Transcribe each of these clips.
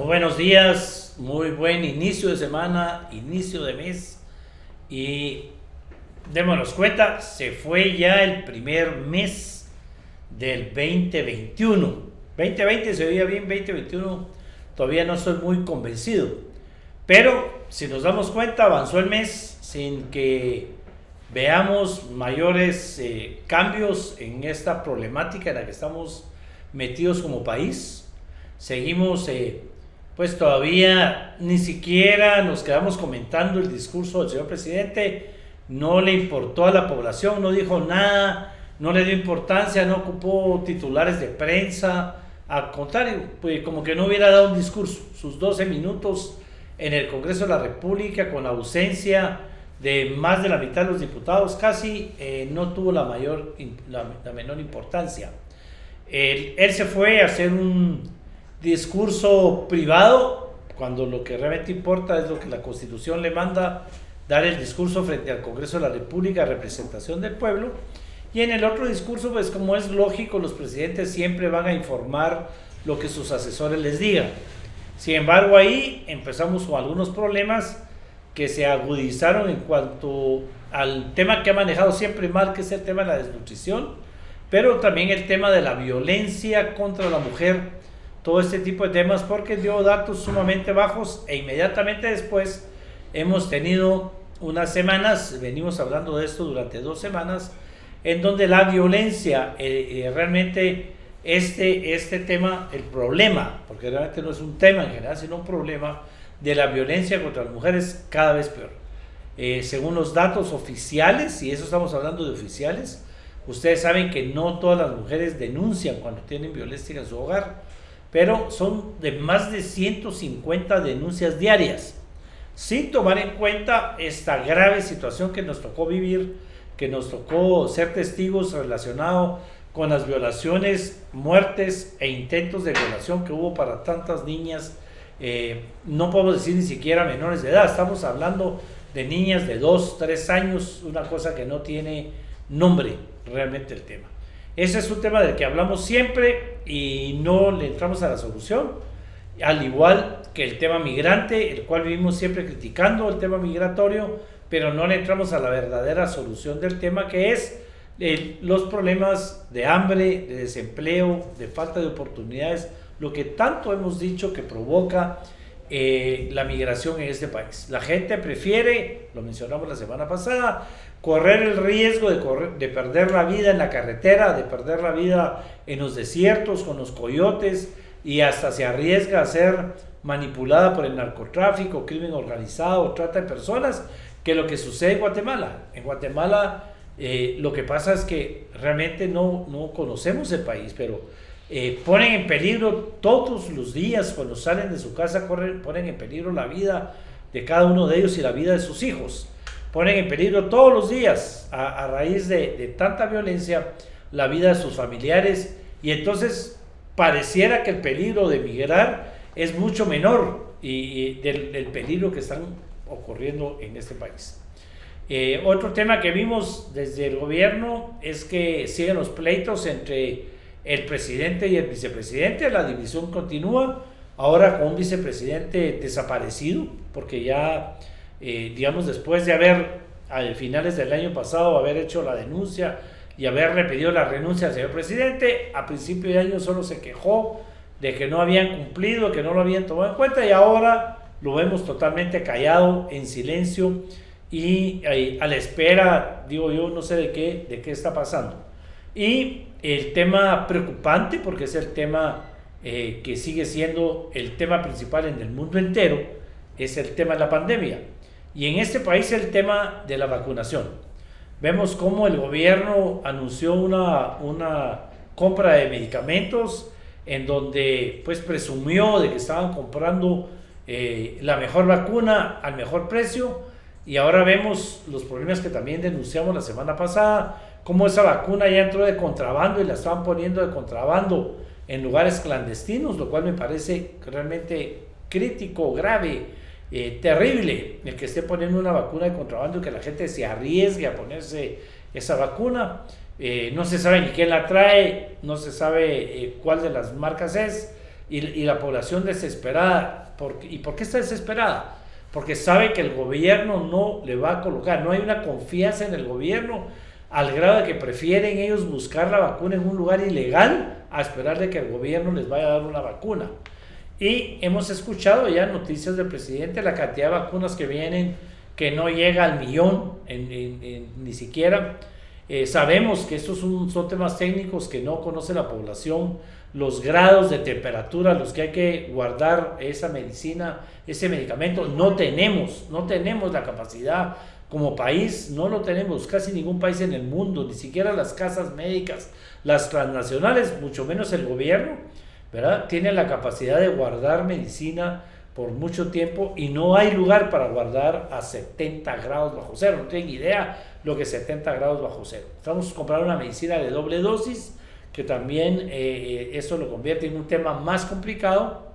Muy buenos días, muy buen inicio de semana, inicio de mes y démonos cuenta, se fue ya el primer mes del 2021. 2020 se veía bien, 2021 todavía no estoy muy convencido, pero si nos damos cuenta avanzó el mes sin que veamos mayores cambios en esta problemática en la que estamos metidos como país. Seguimos pues todavía ni siquiera nos quedamos comentando el discurso del señor presidente, no le importó a la población, no dijo nada, no le dio importancia, no ocupó titulares de prensa, al contrario, pues como que no hubiera dado un discurso, sus 12 minutos en el Congreso de la República con la ausencia de más de la mitad de los diputados, casi no tuvo la menor importancia. Él se fue a hacer un discurso privado, cuando lo que realmente importa es lo que la Constitución le manda, dar el discurso frente al Congreso de la República, representación del pueblo, y en el otro discurso, pues como es lógico, los presidentes siempre van a informar lo que sus asesores les digan. Sin embargo, ahí empezamos con algunos problemas que se agudizaron en cuanto al tema que ha manejado siempre mal, que es el tema de la desnutrición, pero también el tema de la violencia contra la mujer, todo este tipo de temas, porque dio datos sumamente bajos e inmediatamente después hemos tenido unas semanas, venimos hablando de esto durante 2 semanas, en donde la violencia, realmente este tema, el problema, porque realmente no es un tema en general, sino un problema de la violencia contra las mujeres cada vez peor. Según los datos oficiales, y eso estamos hablando de oficiales, ustedes saben que no todas las mujeres denuncian cuando tienen violencia en su hogar, pero son de más de 150 denuncias diarias, sin tomar en cuenta esta grave situación que nos tocó vivir, que nos tocó ser testigos relacionados con las violaciones, muertes e intentos de violación que hubo para tantas niñas. No podemos decir ni siquiera menores de edad, estamos hablando de niñas de 2, 3 años, una cosa que no tiene nombre realmente el tema. Ese es un tema del que hablamos siempre y no le entramos a la solución, al igual que el tema migrante, el cual vivimos siempre criticando el tema migratorio, pero no le entramos a la verdadera solución del tema, que es los problemas de hambre, de desempleo, de falta de oportunidades, lo que tanto hemos dicho que provoca la migración en este país. La gente prefiere, lo mencionamos la semana pasada, correr el riesgo de perder la vida en la carretera, de perder la vida en los desiertos con los coyotes, y hasta se arriesga a ser manipulada por el narcotráfico, crimen organizado, trata de personas, que lo que sucede en Guatemala. En Guatemala lo que pasa es que realmente no conocemos el país, pero ponen en peligro todos los días cuando salen de su casa, ponen en peligro la vida de cada uno de ellos y la vida de sus hijos. Ponen en peligro todos los días, a raíz de tanta violencia, la vida de sus familiares, y entonces pareciera que el peligro de migrar es mucho menor del peligro que están ocurriendo en este país. Otro tema que vimos desde el gobierno es que siguen los pleitos entre el presidente y el vicepresidente. La división continúa, ahora con un vicepresidente desaparecido, porque ya digamos, después de haber a finales del año pasado haber hecho la denuncia y haberle pedido la renuncia al señor presidente, a principio de año solo se quejó de que no habían cumplido, que no lo habían tomado en cuenta, y ahora lo vemos totalmente callado, en silencio, y a la espera, digo yo, no sé de qué está pasando. Y el tema preocupante, porque es el tema que sigue siendo el tema principal en el mundo entero, es el tema de la pandemia. Y en este país el tema de la vacunación. Vemos cómo el gobierno anunció una compra de medicamentos en donde pues presumió de que estaban comprando la mejor vacuna al mejor precio, y ahora vemos los problemas que también denunciamos la semana pasada, cómo esa vacuna ya entró de contrabando y la estaban poniendo de contrabando en lugares clandestinos, lo cual me parece realmente crítico, grave. Terrible el que esté poniendo una vacuna de contrabando y que la gente se arriesgue a ponerse esa vacuna. No se sabe ni quién la trae, no se sabe cuál de las marcas es, y la población desesperada. ¿Y por qué está desesperada? Porque sabe que el gobierno no le va a colocar, no hay una confianza en el gobierno al grado de que prefieren ellos buscar la vacuna en un lugar ilegal a esperar de que el gobierno les vaya a dar una vacuna. Y hemos escuchado ya noticias del presidente, la cantidad de vacunas que vienen, que no llega al millón, ni siquiera. Sabemos que estos son temas técnicos que no conoce la población, los grados de temperatura, los que hay que guardar esa medicina, ese medicamento. No tenemos la capacidad como país, no lo tenemos, casi ningún país en el mundo, ni siquiera las casas médicas, las transnacionales, mucho menos el gobierno, ¿verdad? Tiene la capacidad de guardar medicina por mucho tiempo y no hay lugar para guardar a 70 grados bajo cero. No tienen idea lo que es 70 grados bajo cero. Estamos comprando una medicina de doble dosis, que también eso lo convierte en un tema más complicado.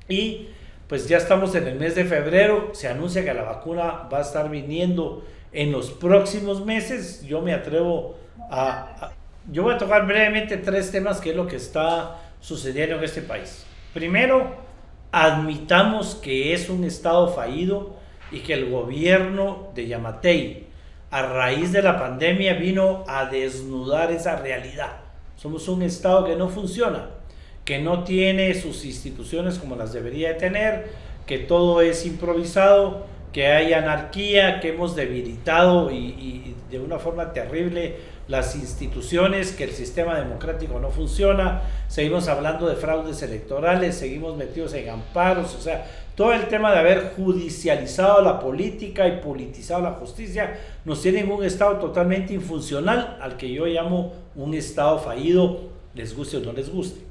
Y pues ya estamos en el mes de febrero, se anuncia que la vacuna va a estar viniendo en los próximos meses. Yo me atrevo yo voy a tocar brevemente 3 temas que es lo que está sucediendo en este país. Primero, admitamos que es un estado fallido y que el gobierno de Yamatei, a raíz de la pandemia, vino a desnudar esa realidad. Somos un estado que no funciona, que no tiene sus instituciones como las debería de tener, que todo es improvisado, que hay anarquía, que hemos debilitado y de una forma terrible las instituciones, que el sistema democrático no funciona, seguimos hablando de fraudes electorales, seguimos metidos en amparos, o sea, todo el tema de haber judicializado la política y politizado la justicia nos tiene en un estado totalmente infuncional, al que yo llamo un estado fallido, les guste o no les guste.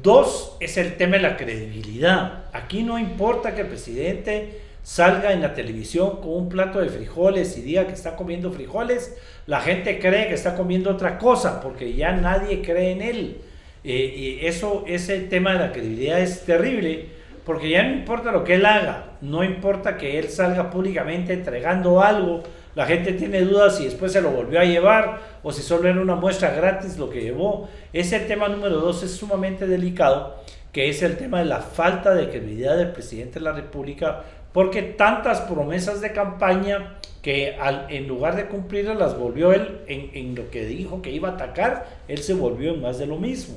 2, es el tema de la credibilidad. Aquí no importa que el presidente salga en la televisión con un plato de frijoles y diga que está comiendo frijoles, la gente cree que está comiendo otra cosa, porque ya nadie cree en él. Y ese tema de la credibilidad es terrible, porque ya no importa lo que él haga, no importa que él salga públicamente entregando algo, la gente tiene dudas si después se lo volvió a llevar o si solo era una muestra gratis lo que llevó. Ese tema número 2 es sumamente delicado, que es el tema de la falta de credibilidad del presidente de la República, porque tantas promesas de campaña que en lugar de cumplirlas las volvió él en lo que dijo que iba a atacar, él se volvió en más de lo mismo.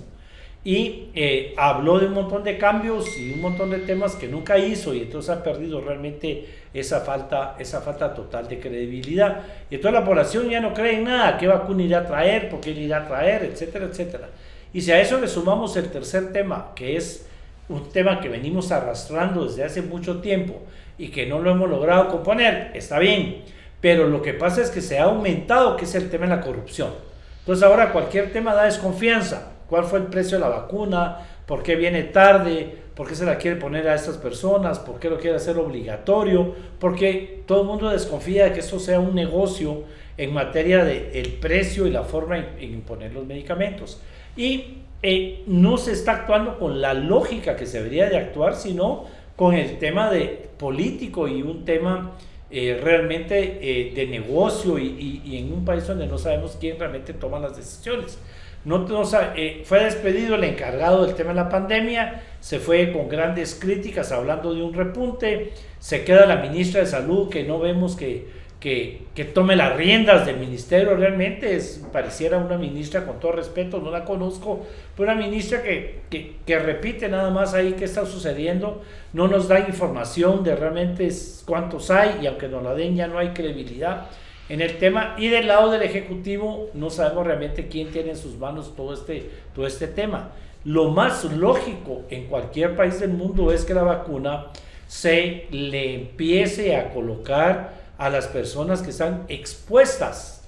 Y habló de un montón de cambios y un montón de temas que nunca hizo, y entonces ha perdido realmente esa falta total de credibilidad. Y entonces la población ya no cree en nada, qué vacuna irá a traer, por qué le irá a traer, etcétera, etcétera. Y si a eso le sumamos el tercer tema, que es un tema que venimos arrastrando desde hace mucho tiempo y que no lo hemos logrado componer, está bien, pero lo que pasa es que se ha aumentado, que es el tema de la corrupción. Entonces ahora cualquier tema da desconfianza. ¿Cuál fue el precio de la vacuna? ¿Por qué viene tarde? ¿Por qué se la quiere poner a estas personas? ¿Por qué lo quiere hacer obligatorio? Porque todo el mundo desconfía de que esto sea un negocio en materia del precio y la forma en imponer los medicamentos. Y no se está actuando con la lógica que se debería de actuar, sino con el tema de político y un tema realmente de negocio y en un país donde no sabemos quién realmente toma las decisiones. Fue despedido el encargado del tema de la pandemia, se fue con grandes críticas hablando de un repunte, se queda la ministra de Salud, que no vemos que tome las riendas del ministerio realmente, pareciera una ministra, con todo respeto, no la conozco, pero una ministra que repite nada más ahí qué está sucediendo, no nos da información de realmente cuántos hay, y aunque nos la den ya no hay credibilidad en el tema. Y del lado del Ejecutivo no sabemos realmente quién tiene en sus manos todo este tema. Lo más lógico en cualquier país del mundo es que la vacuna se le empiece a colocar a las personas que están expuestas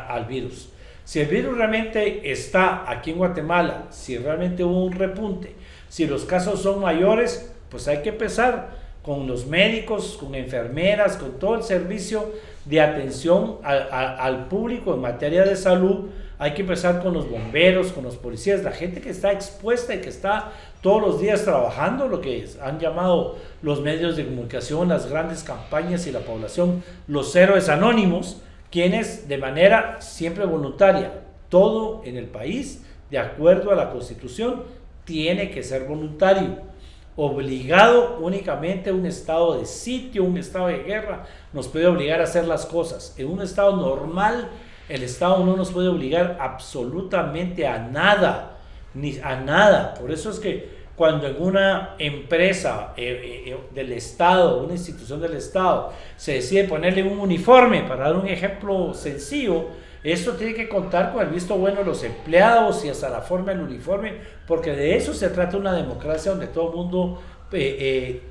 al virus. Si el virus realmente está aquí en Guatemala, si realmente hubo un repunte, si los casos son mayores, pues hay que empezar con los médicos, con enfermeras, con todo el servicio de atención al público en materia de salud. Hay que empezar con los bomberos, con los policías, la gente que está expuesta y que está todos los días trabajando, lo que han llamado los medios de comunicación, las grandes campañas y la población, los héroes anónimos, quienes de manera siempre voluntaria, todo en el país, de acuerdo a la Constitución, tiene que ser voluntario. Obligado únicamente un estado de sitio, un estado de guerra, nos puede obligar a hacer las cosas. En un estado normal, el Estado no nos puede obligar absolutamente a nada, ni a nada. Por eso es que cuando en una empresa del Estado, una institución del Estado, se decide ponerle un uniforme, para dar un ejemplo sencillo, esto tiene que contar con el visto bueno de los empleados y hasta la forma del uniforme, porque de eso se trata una democracia donde todo el mundo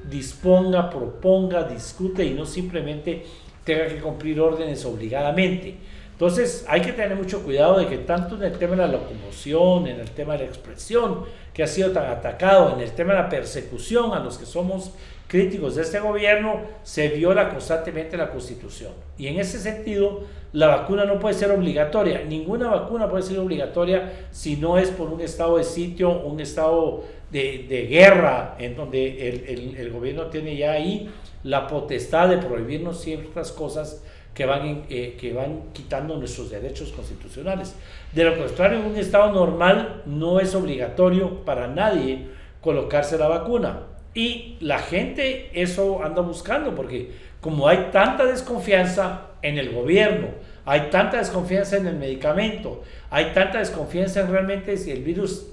disponga, proponga, discute y no simplemente tenga que cumplir órdenes obligadamente. Entonces hay que tener mucho cuidado de que tanto en el tema de la locomoción, en el tema de la expresión, que ha sido tan atacado, en el tema de la persecución a los que somos críticos de este gobierno, se viola constantemente la Constitución. Y en ese sentido, la vacuna no puede ser obligatoria. Ninguna vacuna puede ser obligatoria si no es por un estado de sitio, un estado de guerra, en donde el gobierno tiene ya ahí la potestad de prohibirnos ciertas cosas que van quitando nuestros derechos constitucionales. De lo contrario, en un estado normal no es obligatorio para nadie colocarse la vacuna. Y la gente eso anda buscando, porque como hay tanta desconfianza en el gobierno, hay tanta desconfianza en el medicamento, hay tanta desconfianza en realmente si el virus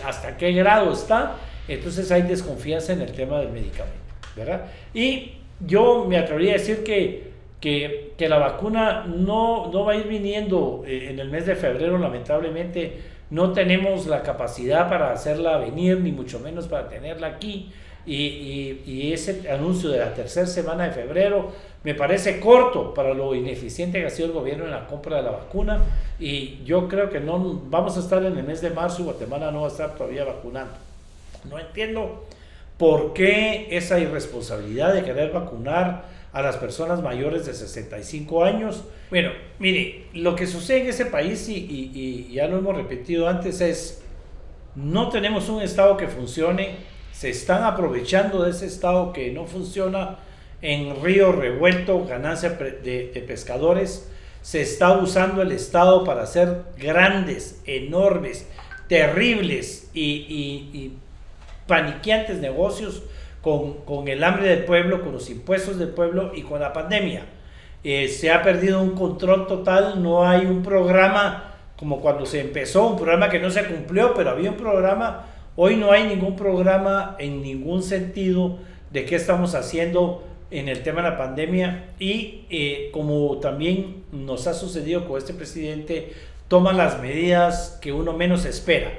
hasta qué grado está, entonces hay desconfianza en el tema del medicamento, ¿verdad? Y yo me atrevería a decir que la vacuna no va a ir viniendo en el mes de febrero. Lamentablemente no tenemos la capacidad para hacerla venir, ni mucho menos para tenerla aquí, y ese anuncio de la tercera semana de febrero me parece corto para lo ineficiente que ha sido el gobierno en la compra de la vacuna, y yo creo que no vamos a estar en el mes de marzo y Guatemala no va a estar todavía vacunando. No entiendo por qué esa irresponsabilidad de querer vacunar a las personas mayores de 65 años. Bueno, mire, lo que sucede en ese país, y ya lo hemos repetido antes, es no tenemos un Estado que funcione, se están aprovechando de ese Estado que no funciona en río revuelto, ganancia de pescadores, se está usando el Estado para hacer grandes, enormes, terribles y paniqueantes negocios con el hambre del pueblo, con los impuestos del pueblo y con la pandemia. Se ha perdido un control total, no hay un programa como cuando se empezó, un programa que no se cumplió, pero había un programa. Hoy no hay ningún programa en ningún sentido de qué estamos haciendo en el tema de la pandemia, y como también nos ha sucedido con este presidente, toma las medidas que uno menos espera,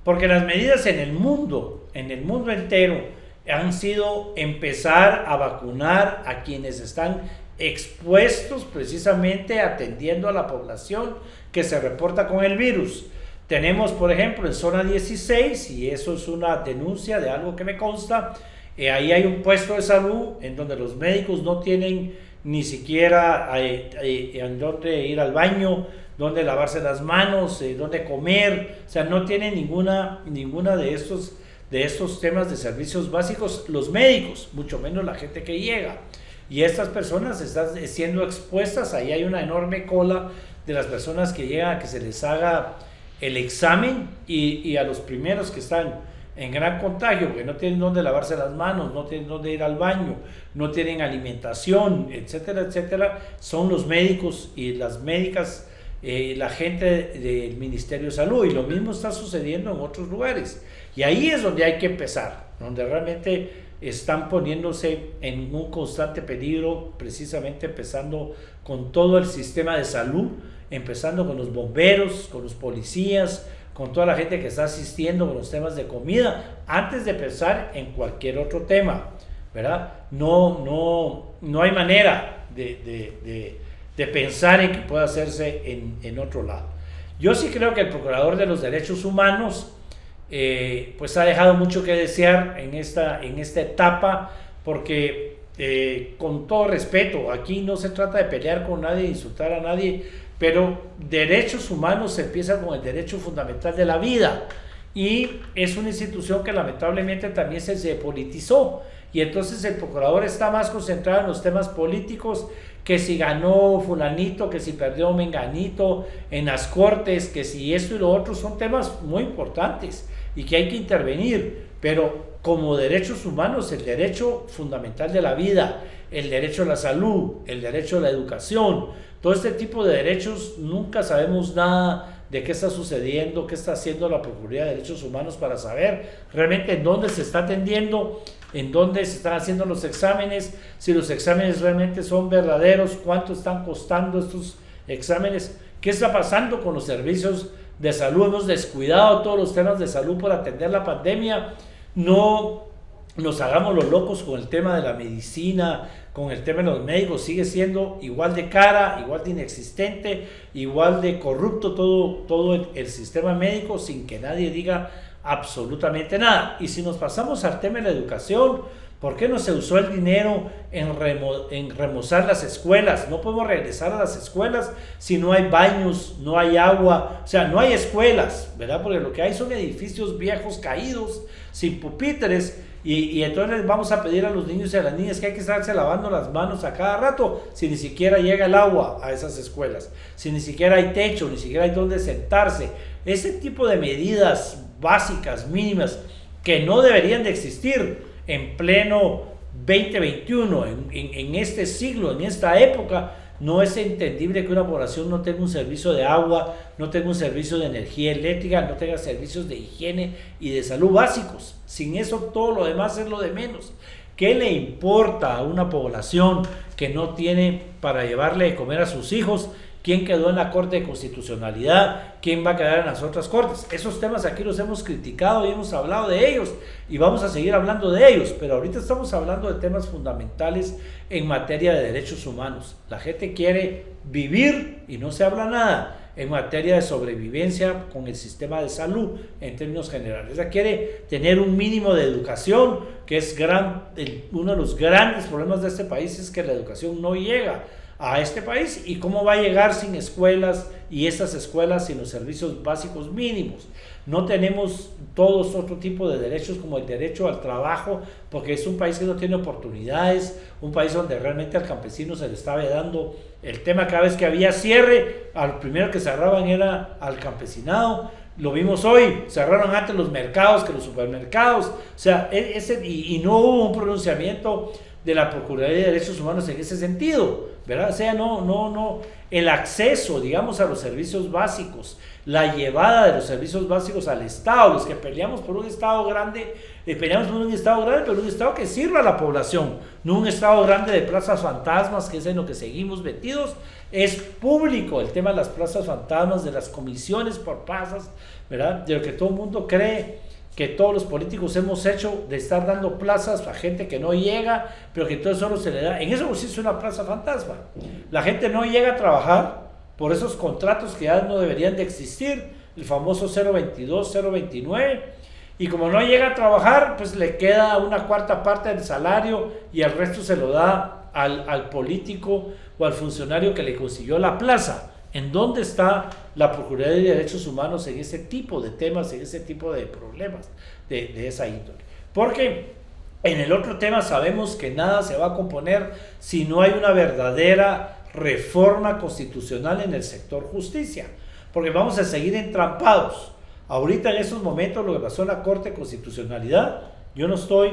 porque las medidas en el mundo entero, han sido empezar a vacunar a quienes están expuestos, precisamente atendiendo a la población que se reporta con el virus. Tenemos, por ejemplo, en zona 16, y eso es una denuncia de algo que me consta, ahí hay un puesto de salud en donde los médicos no tienen ni siquiera en dónde ir al baño, dónde lavarse las manos, dónde comer, o sea, no tienen ninguna de estos temas de servicios básicos los médicos, mucho menos la gente que llega. Y estas personas están siendo expuestas, ahí hay una enorme cola de las personas que llegan a que se les haga el examen, y a los primeros que están en gran contagio, que no tienen dónde lavarse las manos, no tienen dónde ir al baño, no tienen alimentación, etcétera, etcétera, son los médicos y las médicas, la gente del Ministerio de Salud, y lo mismo está sucediendo en otros lugares. Y ahí es donde hay que empezar, donde realmente están poniéndose en un constante peligro, precisamente empezando con todo el sistema de salud, empezando con los bomberos, con los policías, con toda la gente que está asistiendo con los temas de comida, antes de pensar en cualquier otro tema, ¿verdad? No hay manera de pensar en que pueda hacerse en otro lado. Yo sí creo que el Procurador de los Derechos Humanos pues ha dejado mucho que desear en esta etapa, porque con todo respeto, aquí no se trata de pelear con nadie, insultar a nadie, pero derechos humanos se empieza con el derecho fundamental de la vida, y es una institución que lamentablemente también se politizó, y entonces el procurador está más concentrado en los temas políticos, que si ganó fulanito, que si perdió menganito en las cortes, que si esto y lo otro. Son temas muy importantes, y que hay que intervenir, pero como derechos humanos, el derecho fundamental de la vida, el derecho a la salud, el derecho a la educación, todo este tipo de derechos, nunca sabemos nada de qué está sucediendo, qué está haciendo la Procuraduría de Derechos Humanos para saber realmente en dónde se está atendiendo, en dónde se están haciendo los exámenes, si los exámenes realmente son verdaderos, cuánto están costando estos exámenes, qué está pasando con los servicios de salud. Hemos descuidado todos los temas de salud por atender la pandemia. No nos hagamos los locos con el tema de la medicina, con el tema de los médicos, sigue siendo igual de cara, igual de inexistente, igual de corrupto todo el sistema médico, sin que nadie diga absolutamente nada. Y si nos pasamos al tema de la educación, ¿por qué no se usó el dinero en remozar las escuelas? No podemos regresar a las escuelas si no hay baños, no hay agua, o sea, no hay escuelas, ¿verdad? Porque lo que hay son edificios viejos caídos, sin pupitres, y entonces vamos a pedir a los niños y a las niñas que hay que estarse lavando las manos a cada rato, si ni siquiera llega el agua a esas escuelas, si ni siquiera hay techo, ni siquiera hay donde sentarse. Ese tipo de medidas básicas, mínimas, que no deberían de existir en pleno 2021, en este siglo, en esta época. No es entendible que una población no tenga un servicio de agua, no tenga un servicio de energía eléctrica, no tenga servicios de higiene y de salud básicos. Sin eso todo lo demás es lo de menos. ¿Qué le importa a una población que no tiene para llevarle de comer a sus hijos? ¿Quién quedó en la Corte de Constitucionalidad? ¿Quién va a quedar en las otras cortes? Esos temas aquí los hemos criticado y hemos hablado de ellos y vamos a seguir hablando de ellos, pero ahorita estamos hablando de temas fundamentales en materia de derechos humanos. La gente quiere vivir y no se habla nada en materia de sobrevivencia con el sistema de salud en términos generales. Ella quiere tener un mínimo de educación, que es uno de los grandes problemas de este país, es que la educación no llega a este país. ¿Y cómo va a llegar sin escuelas, y estas escuelas sin los servicios básicos mínimos? No tenemos todos otro tipo de derechos, como el derecho al trabajo, porque es un país que no tiene oportunidades, un país donde realmente al campesino se le estaba dando el tema. Cada vez que había cierre, al primero que cerraban era al campesinado. Lo vimos hoy, cerraron antes los mercados que los supermercados, o sea, y no hubo un pronunciamiento de la Procuraduría de Derechos Humanos en ese sentido, ¿verdad? O sea, no, el acceso, digamos, a los servicios básicos, la llevada de los servicios básicos al Estado, los que peleamos por un Estado grande, pero un Estado que sirva a la población, no un Estado grande de plazas fantasmas, que es en lo que seguimos metidos. Es público el tema de las plazas fantasmas, de las comisiones por plazas, ¿verdad? De lo que todo el mundo cree que todos los políticos hemos hecho, de estar dando plazas a gente que no llega, pero que todo solo se le da. En eso sí es una plaza fantasma. La gente no llega a trabajar por esos contratos que ya no deberían de existir, el famoso 022, 029, y como no llega a trabajar, pues le queda una cuarta parte del salario y el resto se lo da al político o al funcionario que le consiguió la plaza. ¿En dónde está la Procuraduría de Derechos Humanos en ese tipo de temas, en ese tipo de problemas de esa índole? Porque en el otro tema sabemos que nada se va a componer si no hay una verdadera reforma constitucional en el sector justicia, porque vamos a seguir entrampados. Ahorita en estos momentos lo que pasó en la Corte de Constitucionalidad, yo no estoy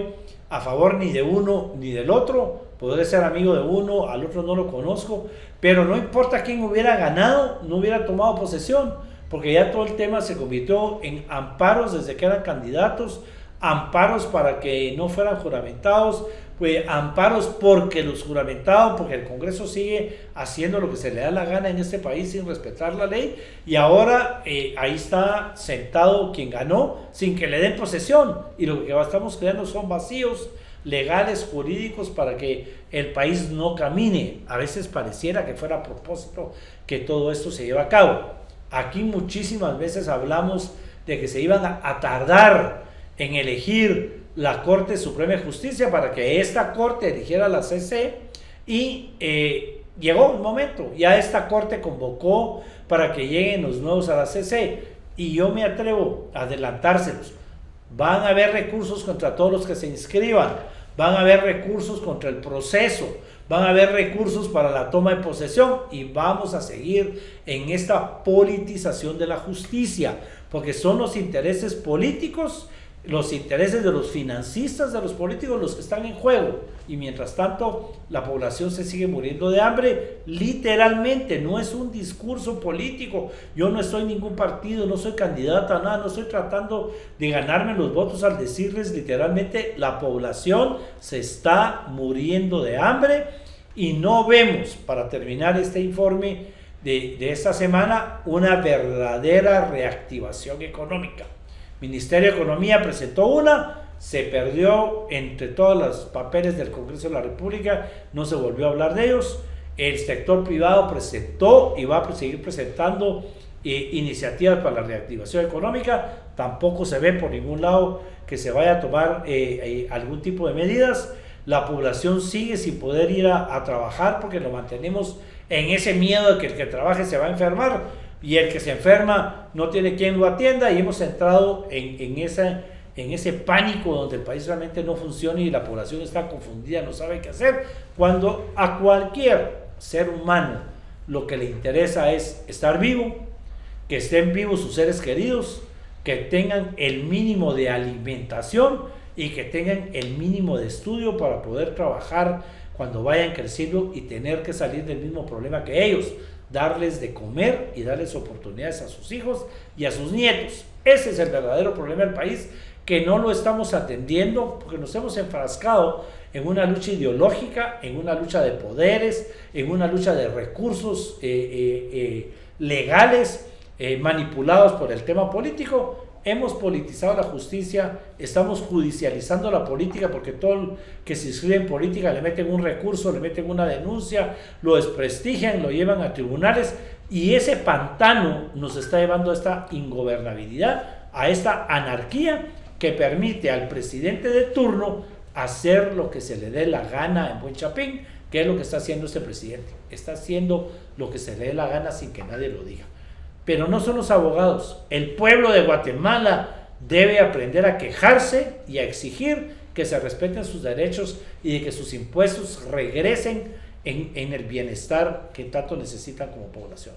a favor ni de uno ni del otro, podré ser amigo de uno, al otro no lo conozco, pero no importa quién hubiera ganado, no hubiera tomado posesión, porque ya todo el tema se convirtió en amparos desde que eran candidatos, amparos para que no fueran juramentados, pues amparos porque los juramentaron, porque el Congreso sigue haciendo lo que se le da la gana en este país sin respetar la ley, y ahora ahí está sentado quien ganó sin que le den posesión, y lo que estamos creando son vacíos legales, jurídicos, para que el país no camine. A veces pareciera que fuera a propósito que todo esto se lleva a cabo. Aquí muchísimas veces hablamos de que se iban a tardar en elegir la Corte Suprema de Justicia para que esta Corte eligiera la CC, y llegó un momento, ya esta Corte convocó para que lleguen los nuevos a la CC, y yo me atrevo a adelantárselos. Van a haber recursos contra todos los que se inscriban, van a haber recursos contra el proceso, van a haber recursos para la toma de posesión y vamos a seguir en esta politización de la justicia, porque son los intereses políticos, los intereses de los financistas, de los políticos, los que están en juego. Y mientras tanto, la población se sigue muriendo de hambre, literalmente. No es un discurso político. Yo no estoy en ningún partido, no soy candidato a nada, no estoy tratando de ganarme los votos al decirles literalmente, la población se está muriendo de hambre y no vemos, para terminar este informe de esta semana, una verdadera reactivación económica. Ministerio de Economía presentó una, se perdió entre todos los papeles del Congreso de la República, no se volvió a hablar de ellos. El sector privado presentó y va a seguir presentando iniciativas para la reactivación económica, tampoco se ve por ningún lado que se vaya a tomar algún tipo de medidas. La población sigue sin poder ir a trabajar porque lo mantenemos en ese miedo de que el que trabaje se va a enfermar, y el que se enferma no tiene quien lo atienda, y hemos entrado en ese pánico donde el país realmente no funciona y la población está confundida, no sabe qué hacer, cuando a cualquier ser humano lo que le interesa es estar vivo, que estén vivos sus seres queridos, que tengan el mínimo de alimentación y que tengan el mínimo de estudio para poder trabajar cuando vayan creciendo y tener que salir del mismo problema que ellos, darles de comer y darles oportunidades a sus hijos y a sus nietos. Ese es el verdadero problema del país, que no lo estamos atendiendo porque nos hemos enfrascado en una lucha ideológica, en una lucha de poderes, en una lucha de recursos legales manipulados por el tema político. Hemos politizado la justicia, estamos judicializando la política porque todo el que se inscribe en política le meten un recurso, le meten una denuncia, lo desprestigian, lo llevan a tribunales, y ese pantano nos está llevando a esta ingobernabilidad, a esta anarquía que permite al presidente de turno hacer lo que se le dé la gana en Buen Chapín, que es lo que está haciendo este presidente. Está haciendo lo que se le dé la gana sin que nadie lo diga. Pero no son los abogados. El pueblo de Guatemala debe aprender a quejarse y a exigir que se respeten sus derechos y de que sus impuestos regresen en el bienestar que tanto necesitan como población.